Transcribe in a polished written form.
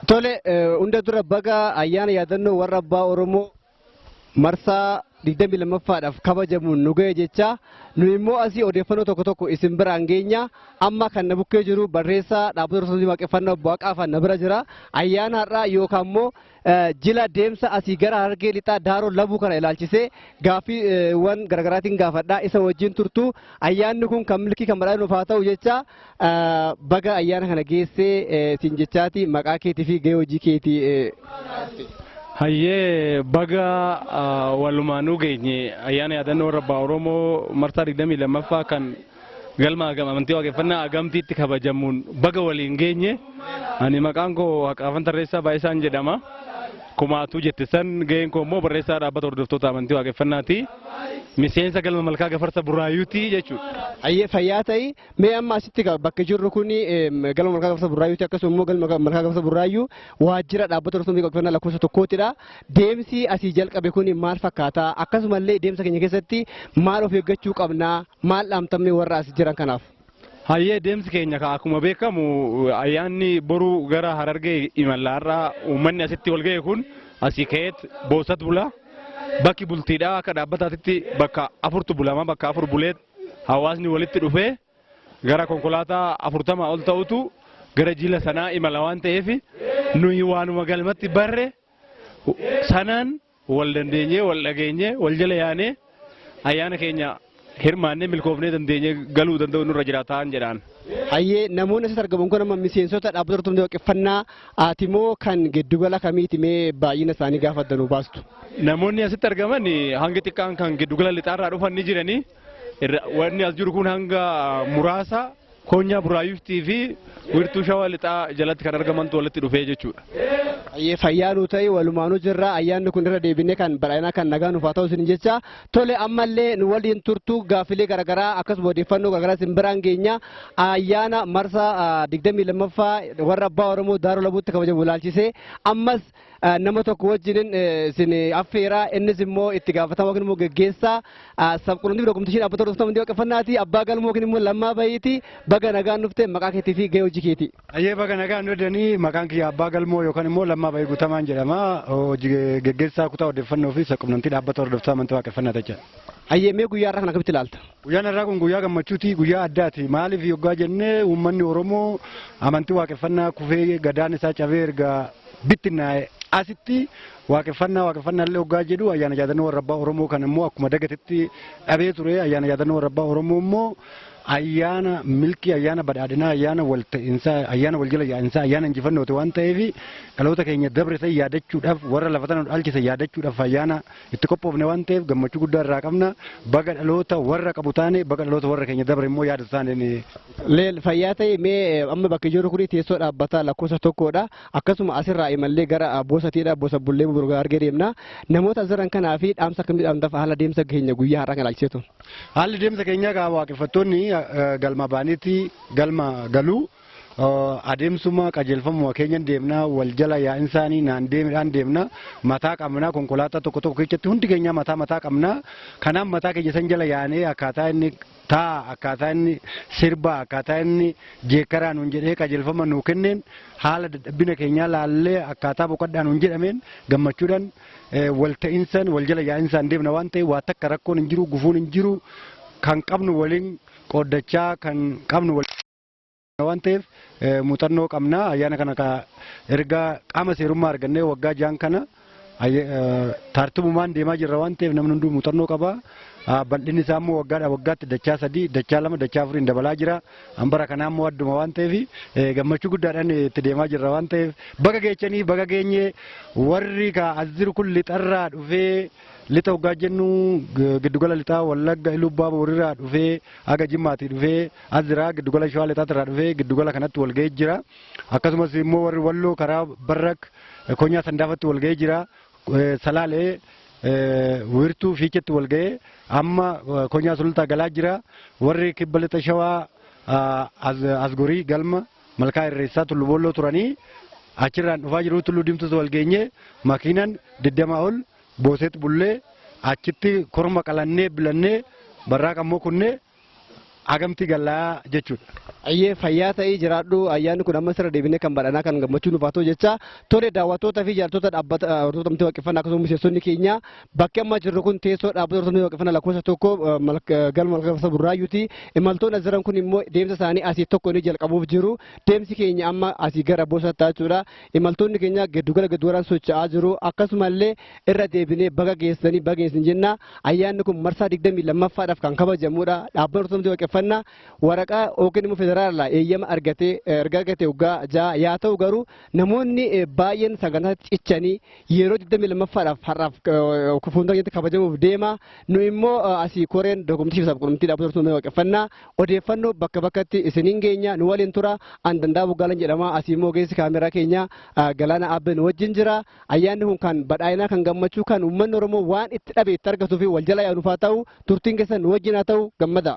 Tole hunda dura baga ayyaana yaadannoo warra abbaa Oromoo marsaa 22ffaadhaaf kabajamuun nu ga'e jecha nu immoo asii odeeffannoo tokko tokko isin biraan geenya amma kan na bukkee jiru barreessaa dhaabbata Ortodoksii waaqeffannaa obbo Waaqaafaa na bira jira ayyaana har'aa yookaan immoo jila deemsa asii gara Harargee lixaa daaroo labuu kana ilaalchisee gaaffiiwwan garaagaraatiin gaafadhaa isa wajjin turtu ayyaanni kun kan milkii kan badhaadhe nuuf haa ta'u jecha baga ayyaana kana geessee siin jechaati maqaa keetii fi gahee hojii keetii. Hayyee baga walumaanuu geenye ayyaana yaadannoo warra abbaa Oromoo marsaa 22ffaa kan galma amantii waaqeffannaa Agamtiitti kabajamuun baga waliin geenye ani maqaan koo Waaqaafan Tarreessaa Baay'isaan jedhama. Kumaatuu jette san gaheen koo immoo barreessaa dhaabbata hordoftoota amantii waaqeffannaati. Miseensa galma malkaa gafarsa Buraayyuuti jechuudha. Hayyee fayyaa ta'e mee amma asitti bakka jirru kun galma malkaa gafarsa Buraayyuuti akkasuma immoo galma malkaa gafarsa Buraayyuu waajjira dhaabbata Ortodoksii waaqeffannaa lakkoofsa tokkootidha. Deemsi asii jalqabe kun maal fakkaata? Akkasumallee deemsa keenya keessatti maal of eeggachuu qabna? Maal dhaamtamne warra as jiran kanaaf? Hayyee deemsi keenya akkuma beekamu ayyaanni boru gara Harargee imalaarraa uummanni asitti wal ga'e kun asii ka'eet boosat bula. Bakki bultiidhaa akka dhaabbataatti bakka afurtu bulama bakka afur buleet hawaasni walitti dhufee gara konkolaataa 40 ol ta'utu gara jila sanaa imala waan ta'eef nuyi waanuma galmatti barre sanaan wal dandeenyee wal dhageenyee wal jala yaanee ayyaana keenya hirmaannee milkoofnee dandeenyee galuu danda'u nurra jiraataan jedhaan. Hayyee namoonni asitti argaman kun amma miseensota dhaabbata Ortodoksii waaqeffannaa atimoo kan giddugala kamiiti mee baay'ina isaanii gaafaddanuu baastu? Namoonni asitti argaman hanga xiqqaan kan giddugala lixaarraa dhufan ni jiranii. Wanni as jiru kun hanga muraasa keenya Buraayyuutii fi wiirtuu shawaa lixaa jalatti kan argamantu walitti dhufee jechuudha. Hayyee fayyaa nu ta'e walumaanuu jirra ayyaanni kun irra deebinee kan badhaadhinaa kan nagaa nuuf haa ta'u isin jecha tole ammallee nu waliin turtu gaaffilee garaagaraa akkasuma odeeffannoo garaagaraa isin biraan geenya ayyaana marsaa 22ffaa warra abbaa Oromoo daaroo labuutti kabajamu ilaalchisee ammas nama tokko wajjin isin affeeraa innis immoo itti gaafatamaa yookiin immoo geggeessaa sabquunnamtii fi dokumtishiin dhaabbata Ortodoksii amantii waaqeffannaati abbaa galmoo yookiin immoo lammaa bayiiti baga nagaan dhufte maqaa keetii fi gahee hojii keetii. Hayyee baga nagaan dhufdanii maqaan kiyya abbaa galmoo yookaan immoo lammaa bayii guutamaan jedhama hojii geggeessaa kutaa odeeffannoo fi sabquunnamtii dhaabbata Ortodoksii amantii waaqeffannaa jecha. Hayyee mee guyyaa irraa kana akkamitti ilaalta? Guyyaan irraa kun guyyaa gammachuuti guyyaa addaati maaliif yoggaa jennee uummanni Oromoo amantii waaqeffannaa kufee gadaan isaa cabee erga bittinnaa'e asitti waaqeffannaa illee hoggaa jedhu ayyaana yaadannoo warra abbaa Oromoo kan immoo akkuma dagatetti dhabee ture ayyaana yaadannoo warra abbaa Oromoo immoo ayyaana milkii ayyaana badhaadhinaa ayyaana wal ta'iinsaa ayyaana wal jala yaa'insaa ayyaana injifannooti waan ta'eef dhaloota keenya dabre ta'e yaadachuudhaaf warra lafa tana dhaalchise yaadachuudhaaf ayyaana itti qophoofne waan ta'eef gammachuu guddaa irraa qabna baga dhaloota warra qabu taane baga dhaloota warra keenya dabre immoo yaada isaanii. Leel fayyaa ta'e mee amma bakka jiru kun teessoo dhaabbataa lakkoofsa tokkodha akkasuma asirraa imallee gara boosatiidha boosa bullee burgaa argee deemna namoota asiran kanaa fi dhaamsa akkamii dhaamtaaf haala deemsa keenya guyyaa har'aa kan ilaalchiseetu. Haalli deemsa keenyaa gaa waaqeffattoonni galma baaniitti galma galuu adeemsuma qajeelfamuma keenya deemna wal jala yaa'insaanii naan deemidhaan deemna mataa qabna konkolaataa tokko tokko keessatti hundi keenya mataa qabna kanaaf mataa keenya san jala yaanee akkaataa inni taa akkaataa inni sirba akkaataa inni jeekkaraa nuun jedhee qajeelfama nuu kenneen haala dadhabbina keenyaa laallee akkaataa boqodhaa nuun jedhameen gammachuudhaan wal ta'iinsan wal jala yaa'insaan deemna waan ta'eef waa takka rakkoon hin jiru gufuun hin jiru kan qabnu waliin qoddachaa kan qabnu waan ta'eef muuxannoo qabna ayyaana kana erga qaama seerummaa argannee waggaa jaan kana tartiibumaan deemaa jirra waan ta'eef namni hunduu muuxannoo qaba. Bal'inni isaa immoo waggaatti dachaa 3 dachaa 2 dachaa 4 dabalaa jira hambara kanaa immoo adduma waan ta'eef gammachuu guddaadhaan itti deemaa jirra waan ta'eef baga geechanii baga geenye warri as jiru kun lixarraa dhufee lixa hoggaa jennu giddugala lixaa wallagga ilubbaa boorirraa dhufee aga jimmaatii dhufee as jira giddugala shawaa lixaatirraa dhufee giddugala kanatti wal ga'ee jira akkasumas immoo warri walloo karaa barrak konyaa sandaafatti wal ga'ee jira salaalee wiirtuu fiichetti wal ga'ee amma konyaa sulultaa galaa jira warri kibba lixa shawaa asgorii galma malkaa irreessaa tullu boolloo turanii achirraan dhufaa jiru tullu diimtus wal geenye makiinan 20 ol booseet bullee achitti korma qalannee bilannee barraa qammoo kunnee agamtii gallaa jechuudha. Ayyee fayyaa ta'ee jiraadhu ayyaanni kun amma sirra deebinee kan badhanaa kan gammachuu nuuf haa ta'u jecha tole daawwattoota fi jaallattoota dhaabbata hordoftoota amantii waaqeffannaa akkasumas miseensonni keenya bakki amma jirru kun teessoo dhaabbata hordoftoota waaqeffannaa lakkoofsa tokko galma lakkoofsa Buraayyuuti imaltoonni as jiran kun immoo deemsa isaanii asii tokko ni jalqabuuf jiru deemsi keenya amma asii gara boosaatti jechuudha imaltoonni keenya giddugala socho'aa jiru akkasumallee irra deebinee baga geessin jenna ayyaanni kun marsaa 22ffaadhaaf kan kabajamudha dhaabbata hordoftoota amantii waaqeffannaa waraqaa yookiin immoo federaalaa eeyyama argatee waggaa ja'a yaa ta'u garuu namoonni baay'een sagantaatti cichanii yeroo 22ffaadhaaf har'aaf fuuldura kabajamuuf deema nu immoo asii koreen dokumentiif qunnamtii dhaabbata hordoftoota waaqeffannaa odeeffannoo bakka bakkatti isiniin geenya nu waliin tura an danda'a buggaalan jedhama asii immoo geessi kaameraa keenya galaana abbeen wajjin jira ayyaanni kun kan badhaayinaa kan gammachuu kan uummanni Oromoo waan itti dhabe itti argatuu fi wal jala yaanuuf haa ta'u turtiin keessan nu wajjin haa ta'u gammada.